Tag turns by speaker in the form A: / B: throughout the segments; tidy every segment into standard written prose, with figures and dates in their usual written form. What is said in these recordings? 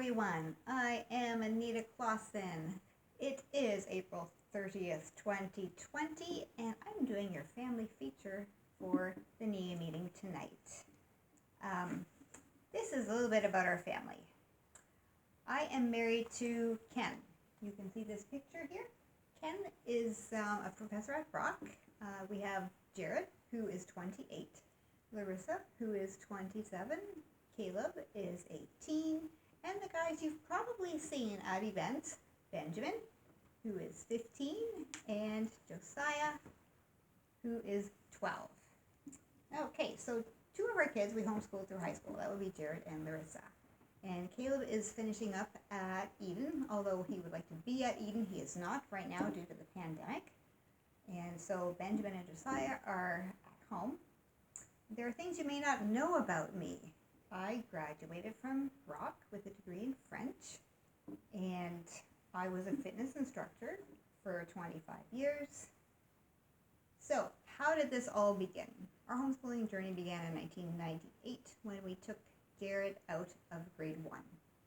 A: everyone. I am Anita Klassen. It is April 30th, 2020, and I'm doing your family feature for the NIA meeting tonight. This is a little bit about our family. I am married to Ken. You can see this picture here. Ken is a professor at Brock. We have Jared, who is 28, Larissa, who is 27, Caleb is 18, and the guys you've probably seen at events, Benjamin, who is 15, and Josiah, who is 12. Okay, so two of our kids we homeschooled through high school. That would be Jared and Larissa. And Caleb is finishing up at Eden, although he would like to be at Eden. He is not right now due to the pandemic. And so Benjamin and Josiah are at home. There are things you may not know about me. I graduated from Brock with a degree in French, and I was a fitness instructor for 25 years. So how did this all begin? Our homeschooling journey began in 1998 when we took Jared out of grade 1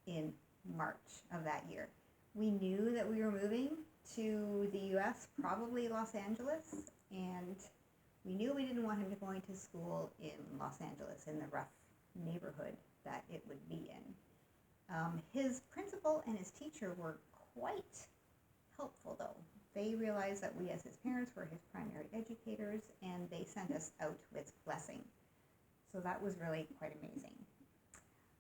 A: in March of that year. We knew that we were moving to the U.S., probably Los Angeles, and we knew we didn't want him to go into school in Los Angeles in the rough neighborhood that it would be in. His principal and his teacher were quite helpful, though. They realized that we as his parents were his primary educators, and they sent us out with blessing. So that was really quite amazing.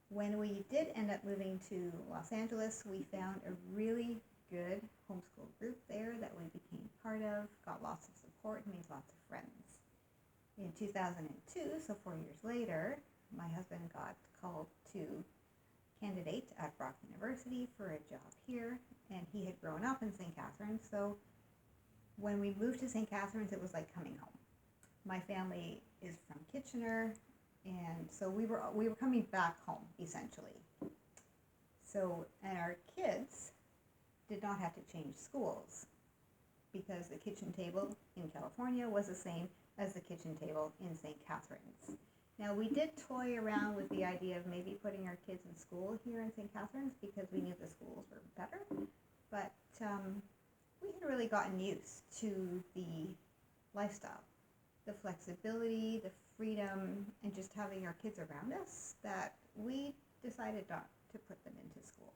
A: When we did end up moving to Los Angeles, we found a really good homeschool group there that we became part of, got lots of support, and made lots of friends. In 2002, so 4 years later, my husband got called to candidate at Brock University for a job here, and he had grown up in St. Catharines, so when we moved to St. Catharines, it was like coming home. My family is from Kitchener, and so we were coming back home, essentially. So, and our kids did not have to change schools because the kitchen table in California was the same as the kitchen table in St. Catharines. Now, we did toy around with the idea of maybe putting our kids in school here in St. Catharines because we knew the schools were better, but we had really gotten used to the lifestyle, the flexibility, the freedom, and just having our kids around us that we decided not to put them into school.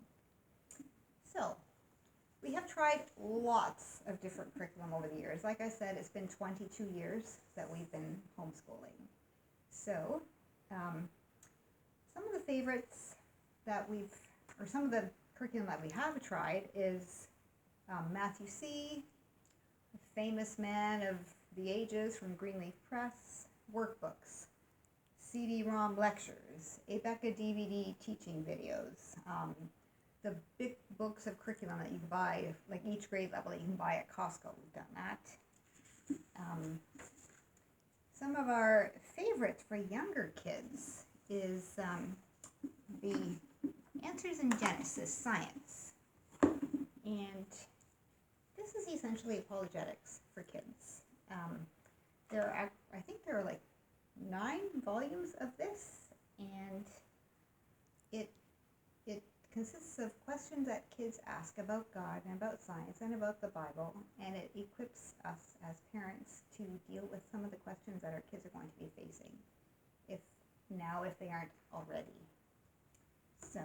A: So, we have tried lots of different curriculum over the years. Like I said, it's been 22 years that we've been homeschooling. So, some of the favorites that some of the curriculum that we have tried is Matthew C., a famous man of the ages from Greenleaf Press, workbooks, CD-ROM lectures, ABECA DVD teaching videos, the big books of curriculum that you can buy, like each grade level that you can buy at Costco. We've done that. Some of our favorites for younger kids is the Answers in Genesis, Science. And this is essentially apologetics for kids. I think there are like 9 volumes of this, and it consists of questions that kids ask about God and about science and about the Bible, and it equips us as parents to deal with some of the questions that our kids are going to be facing, if they aren't already. So,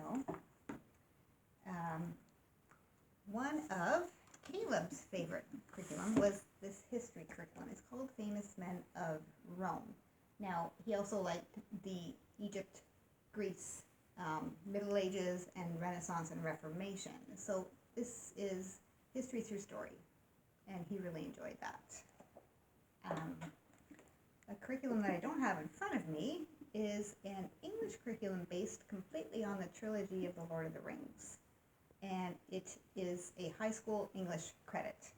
A: one of Caleb's favorite curriculum was this history curriculum. It's called Famous Men of Rome. Now, he also liked the Egypt, Greece, Middle Ages, and Renaissance and Reformation. So this is history through story, and he really enjoyed that. A curriculum that I don't have in front of me is an English curriculum based completely on the trilogy of the Lord of the Rings. And it is a high school English credit.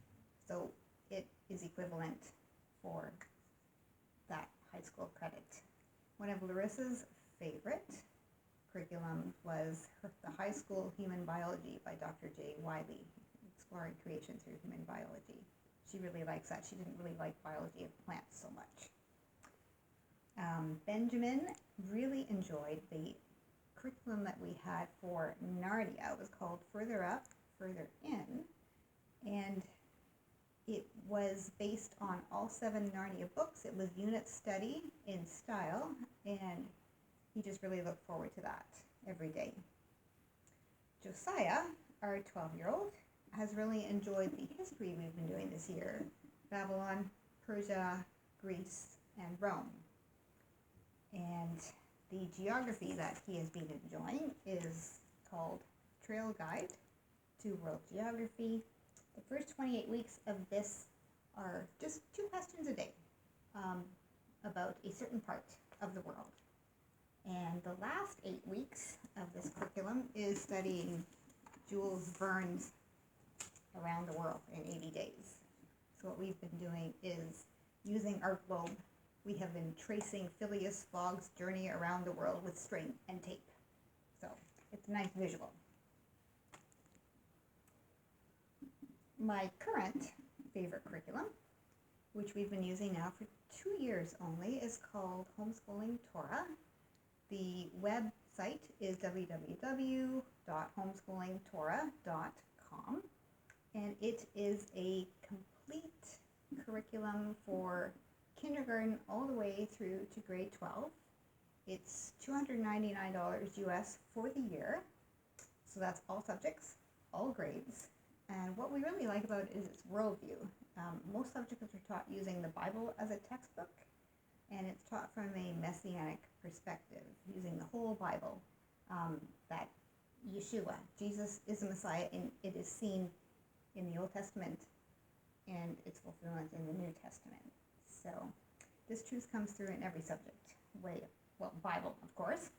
A: So it is equivalent for that high school credit. One of Larissa's favorite curriculum was the High School Human Biology by Dr. J. Wiley, Exploring Creation Through Human Biology. She really likes that. She didn't really like biology of plants so much. Benjamin really enjoyed the curriculum that we had for Narnia. It was called Further Up, Further In, and it was based on all 7 Narnia books. It was unit study in style, and he just really looked forward to that every day. Josiah, our 12-year-old, has really enjoyed the history we've been doing this year. Babylon, Persia, Greece, and Rome. And the geography that he has been enjoying is called Trail Guide to World Geography. The first 28 weeks of this are just 2 questions a day about a certain part of the world. And the last 8 weeks of this curriculum is studying Jules Verne's Around the World in 80 days. So what we've been doing is using our globe. We have been tracing Phileas Fogg's journey around the world with string and tape. So it's a nice visual. My current favorite curriculum, which we've been using now for 2 years only, is called Homeschooling Torah. The website is www.homeschoolingtorah.com, and it is a complete curriculum for kindergarten all the way through to grade 12. It's $299 US for the year, so that's all subjects, all grades. And what we really like about it is its worldview. Most subjects are taught using the Bible as a textbook, and it's taught from a messianic perspective, using the whole Bible, that Yeshua, Jesus, is the Messiah, and it is seen in the Old Testament and its fulfillment in the New Testament. So this truth comes through in every subject. Bible, of course,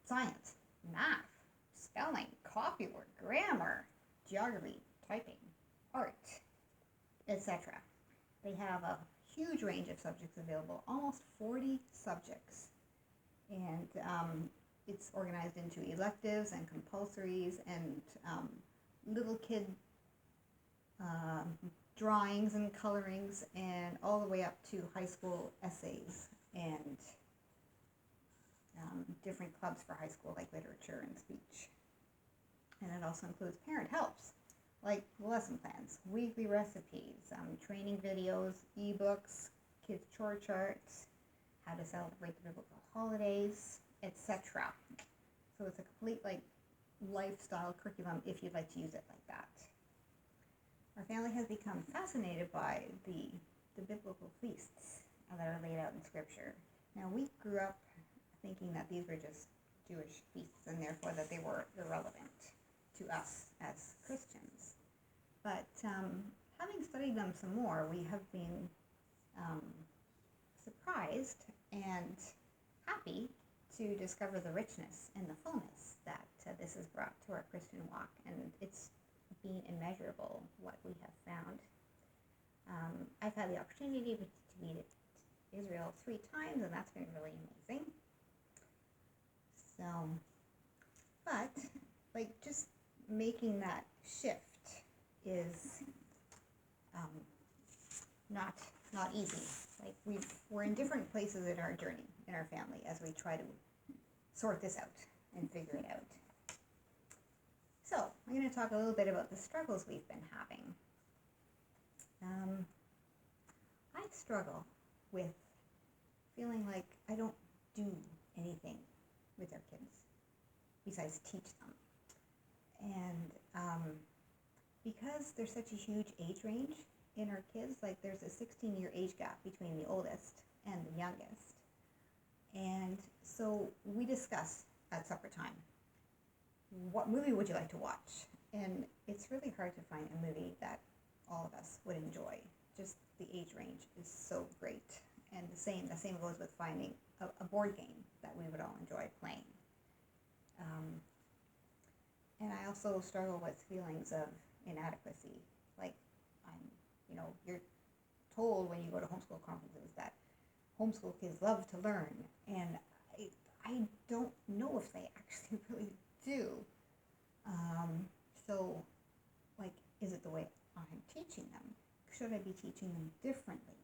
A: science, math, spelling, copywork, grammar, geography, typing, art, etc. They have a huge range of subjects available, almost 40 subjects. And it's organized into electives and compulsories and little kid drawings and colorings, and all the way up to high school essays and different clubs for high school, like literature and speech. And it also includes parent helps, like lesson plans, weekly recipes, training videos, ebooks, kids' chore charts, how to celebrate the biblical holidays, etc. So it's a complete lifestyle curriculum if you'd like to use it like that. Our family has become fascinated by the biblical feasts that are laid out in Scripture. Now, we grew up thinking that these were just Jewish feasts, and therefore that they were irrelevant to us as Christians. But having studied them some more, we have been surprised and happy to discover the richness and the fullness that this has brought to our Christian walk, and it's been immeasurable what we have found. I've had the opportunity to be to Israel 3 times, and that's been really amazing. So, but just making that shift is not easy. We're in different places in our journey in our family as we try to sort this out and figure it out. So I'm going to talk a little bit about the struggles we've been having. I struggle with feeling like I don't do anything with our kids besides teach them. And because there's such a huge age range in our kids, there's a 16-year age gap between the oldest and the youngest. And so we discuss at supper time, what movie would you like to watch? And it's really hard to find a movie that all of us would enjoy. Just the age range is so great. And the same goes with finding a board game that we would all enjoy playing. And I also struggle with feelings of inadequacy. You're told when you go to homeschool conferences that homeschool kids love to learn, and I don't know if they actually really do. So, is it the way I'm teaching them? Should I be teaching them differently?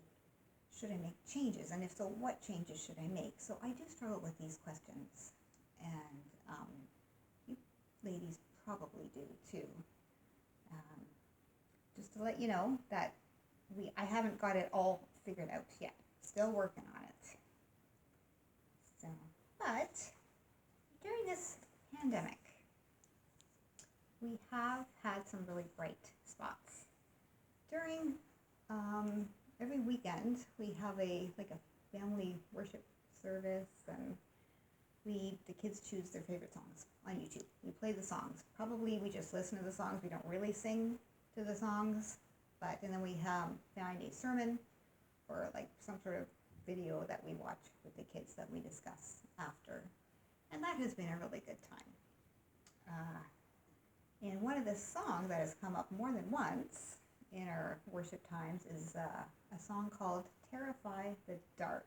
A: Should I make changes? And if so, what changes should I make? So I do struggle with these questions. and you ladies probably do too. Just to let you know that I haven't got it all figured out yet. Still working on it. So, but during this pandemic, we have had some really bright spots. During every weekend, we have a family worship service, and the kids choose their favorite songs on YouTube. We play the songs. Probably we just listen to the songs. We don't really sing to the songs, and then we find a sermon or some sort of video that we watch with the kids that we discuss after, and that has been a really good time. And one of the songs that has come up more than once in our worship times is a song called "Terrify the Dark."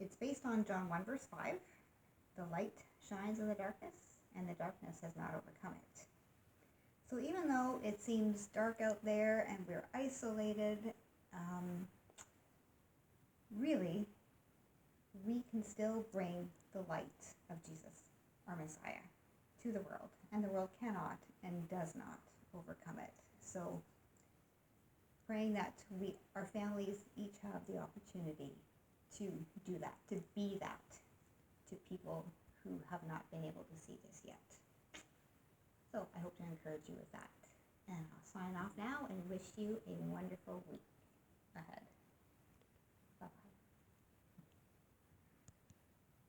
A: It's based on John 1 verse 5. The light shines in the darkness, and the darkness has not overcome it. So even though it seems dark out there and we're isolated, really, we can still bring the light of Jesus, our Messiah, to the world. And the world cannot and does not overcome it. So praying that our families each have the opportunity to do that, to be that to people who have not been able to see this yet. So I hope to encourage you with that. And I'll sign off now and wish you a wonderful week ahead.